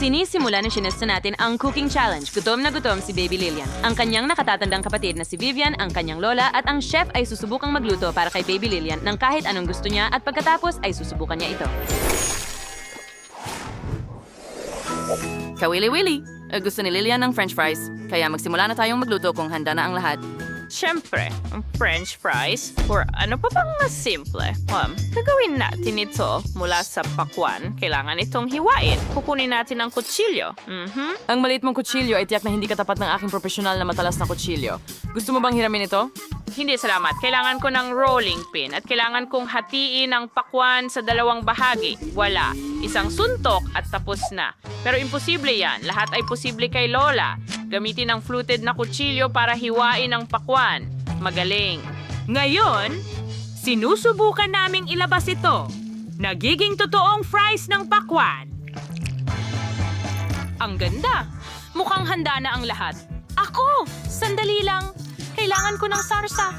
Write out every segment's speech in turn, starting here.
Sinisimula na sinusta natin ang cooking challenge. Gutom na gutom si Baby Lilian. Ang kanyang nakatatandang kapatid na si Vivian, ang kanyang lola, at ang chef ay susubukang magluto para kay Baby Lilian ng kahit anong gusto niya at pagkatapos ay susubukan niya ito. Kawili-wili! Gusto ni Lilian ng french fries, kaya magsimula na tayong magluto kung handa na ang lahat. Siyempre, french fries or ano pa bang mas simple. Gagawin natin ito mula sa pakwan. Kailangan itong hiwain. Kukunin natin ang kutsilyo. Ang maliit mong kutsilyo ay tiyak na hindi katapat ng aking profesional na matalas na kutsilyo. Gusto mo bang hiramin ito? Hindi salamat. Kailangan ko ng rolling pin at kailangan kong hatiin ang pakwan sa dalawang bahagi. Wala. Isang suntok at tapos na. Pero imposible yan. Lahat ay posible kay Lola. Gamitin ang fluted na kutsilyo para hiwain ang pakwan. Magaling. Ngayon, sinusubukan naming ilabas ito. Nagiging totoong fries ng pakwan. Ang ganda. Mukhang handa na ang lahat. Ako! Sandali lang. Kailangan ko ng sarsa.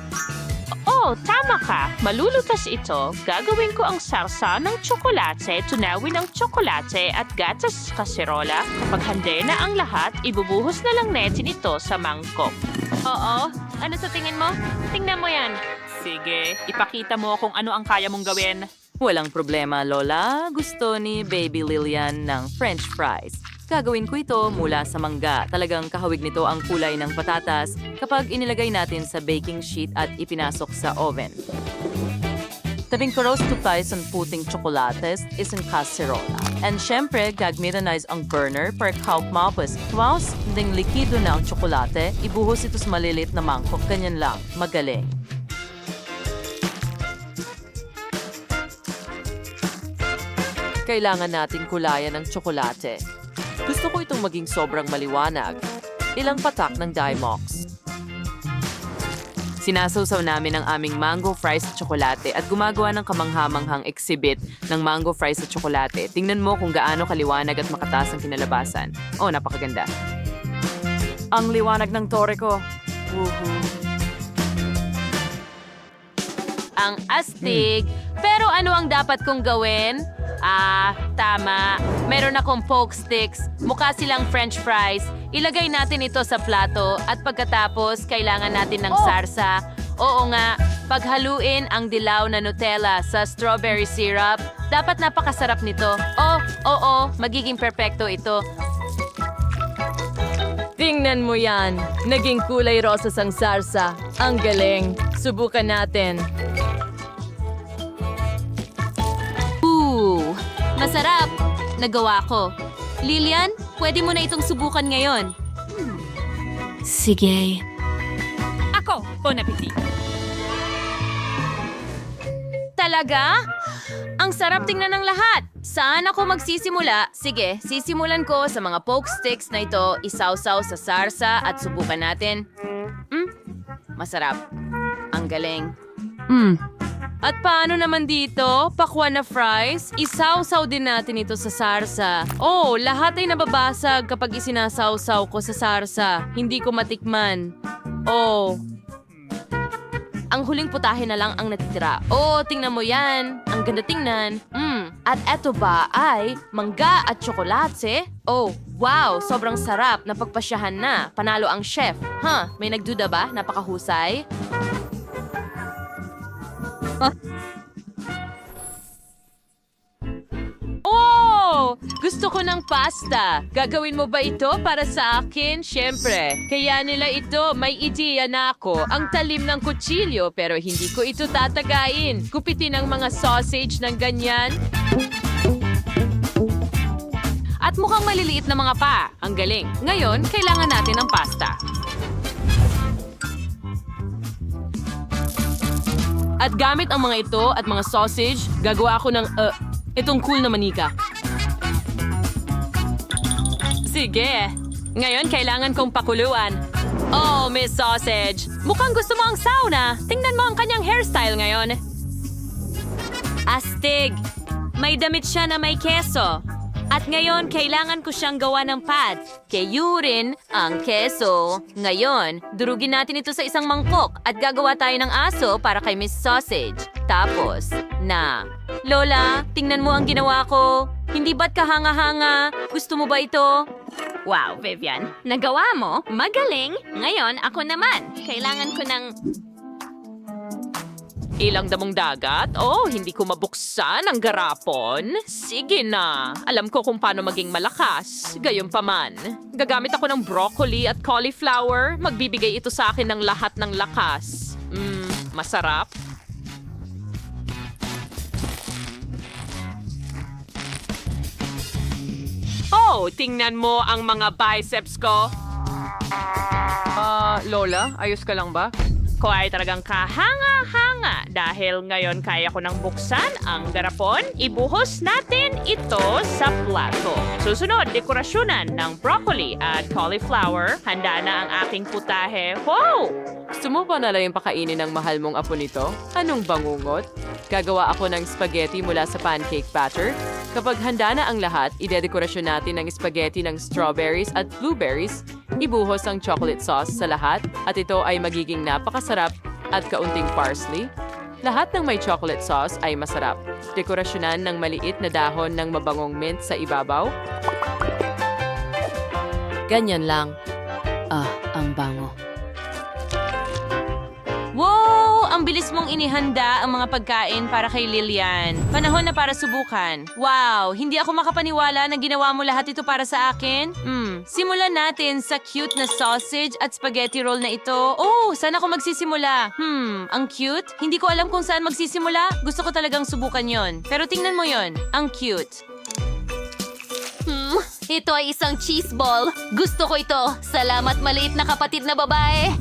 Oh, tama ka. Malulutas ito. Gagawin ko ang sarsa ng tsokolate, tunawin ang tsokolate at gatas sa kaserola. Kapag handa na ang lahat, ibubuhos na lang natin ito sa mangkok. Oo. Ano sa tingin mo? Tingnan mo yan. Sige, ipakita mo kung ano ang kaya mong gawin. Walang problema, Lola. Gusto ni Baby Lilian ng french fries. Gagawin ko ito mula sa mangga. Talagang kahawig nito ang kulay ng patatas kapag inilagay natin sa baking sheet at ipinasok sa oven. Tabing ko roast tayo sa puting tsokolates isang kaserola. And syempre, gagamitan na ang burner para kahawak mapos. Tumaos, ding likido na ang tsokolate, ibuhos ito sa malilit na mangkok. Ganyan lang. Magaling. Kailangan natin kulayan ng tsokolate. Gusto ko itong maging sobrang maliwanag. Ilang patak ng Dimox. Sinasawsaw namin ang aming mango fries sa tsokolate at gumagawa ng kamanghamanghang exhibit ng mango fries sa tsokolate. Tingnan mo kung gaano kaliwanag at makataas ang kinalabasan. Oh, napakaganda. Ang liwanag ng tore ko. Woohoo. Ang astig. Pero ano ang dapat kong gawin? Tama. Meron akong poke sticks. Mukha silang french fries. Ilagay natin ito sa plato at pagkatapos kailangan natin ng sarsa. Oo nga, paghaluin ang dilaw na Nutella sa strawberry syrup. Dapat napakasarap nito. Oo, magiging perpekto ito. Tingnan mo yan. Naging kulay rosas ang sarsa. Ang galing. Subukan natin. Masarap! Nagawa ko. Lilian, pwede mo na itong subukan ngayon. Sige. Ako, bon appetit. Talaga? Ang sarap tingnan ng lahat. Saan ako magsisimula? Sige, sisimulan ko sa mga poke sticks na ito, isawsaw sa sarsa at subukan natin. Masarap. Ang galing. At paano naman dito? Pakwan na fries? Isawsaw din natin ito sa sarsa. Oh, lahat ay nababasag kapag isinasawsaw ko sa sarsa. Hindi ko matikman. Oh. Ang huling putahe na lang ang natitira. Oh, tingnan mo yan. Ang ganda tingnan. At eto ba ay mangga at tsokolate? Oh, wow, sobrang sarap. Napagpasyahan na. Panalo ang chef. May nagduda ba? Napakahusay. Oh! Gusto ko ng pasta. Gagawin mo ba ito para sa akin? Siyempre. Kaya nila ito, may ideya na ako. Ang talim ng kutsilyo, pero hindi ko ito tatagain. Kupitin ang mga sausage ng ganyan. At mukhang maliliit na mga pa. Ang galing. Ngayon, kailangan natin ng pasta. At gamit ang mga ito at mga sausage, gagawa ako ng, itong cool na manika. Sige. Ngayon, kailangan kong pakuluan. Oh, Miss Sausage. Mukhang gusto mo ang sauna. Tingnan mo ang kanyang hairstyle ngayon. Astig. May damit siya na may keso. At ngayon, kailangan ko siyang gawa ng pad. Kayurin ang keso. Ngayon, durugin natin ito sa isang mangkok at gagawa tayo ng aso para kay Miss Sausage. Tapos, Lola, tingnan mo ang ginawa ko. Hindi ba't kahanga-hanga? Gusto mo ba ito? Wow, Vivian. Nagawa mo? Magaling. Ngayon, ako naman. Kailangan ko ng... Ilang damong dagat? Oh, hindi ko mabuksan ang garapon. Sige na. Alam ko kung paano maging malakas. Gayunpaman. Gagamit ako ng broccoli at cauliflower. Magbibigay ito sa akin ng lahat ng lakas. Masarap. Oh, tingnan mo ang mga biceps ko. Lola, ayos ka lang ba? Ko ay talagang kahanga-hanga dahil ngayon kaya ko nang buksan ang garapon. Ibuhos natin ito sa plato. Susunod, dekorasyonan ng broccoli at cauliflower. Handa na ang aking putahe. Wow! Gusto mo ba nalang pakainin ng mahal mong apo nito? Anong bangungot? Gagawa ako ng spaghetti mula sa pancake batter. Kapag handa na ang lahat, idedekorasyon natin ng spaghetti ng strawberries at blueberries. Ibuhos ang chocolate sauce sa lahat at ito ay magiging napakasarap at kaunting parsley. Lahat ng may chocolate sauce ay masarap. Dekorasyonan ng maliit na dahon ng mabangong mint sa ibabaw. Ganyan lang. Ang bango. Wow! Ang bilis mong inihanda ang mga pagkain para kay Lilian. Panahon na para subukan. Wow! Hindi ako makapaniwala na ginawa mo lahat ito para sa akin. Simulan natin sa cute na sausage at spaghetti roll na ito. Oh, saan ako magsisimula? Ang cute? Hindi ko alam kung saan magsisimula. Gusto ko talagang subukan yon. Pero tingnan mo yon. Ang cute. Ito ay isang cheese ball. Gusto ko ito. Salamat, maliit na kapatid na babae.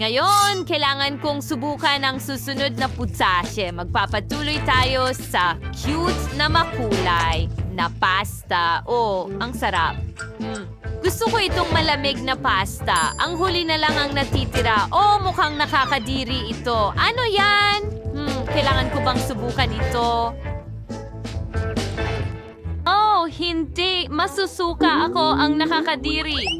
Ngayon, kailangan kong subukan ang susunod na putahe. Magpapatuloy tayo sa cute na makulay na pasta. Oh, ang sarap. Gusto ko itong malamig na pasta. Ang huli na lang ang natitira. Oh, mukhang nakakadiri ito. Ano yan? Kailangan ko bang subukan ito? Oh, hindi. Masusuka ako ang nakakadiri.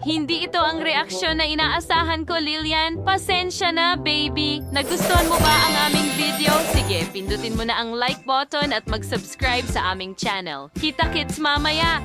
Hindi ito ang reaksyon na inaasahan ko, Lilian. Pasensya na, baby. Nagustuhan mo ba ang aming video? Sige, pindutin mo na ang like button at mag-subscribe sa aming channel. Kita-kits mamaya!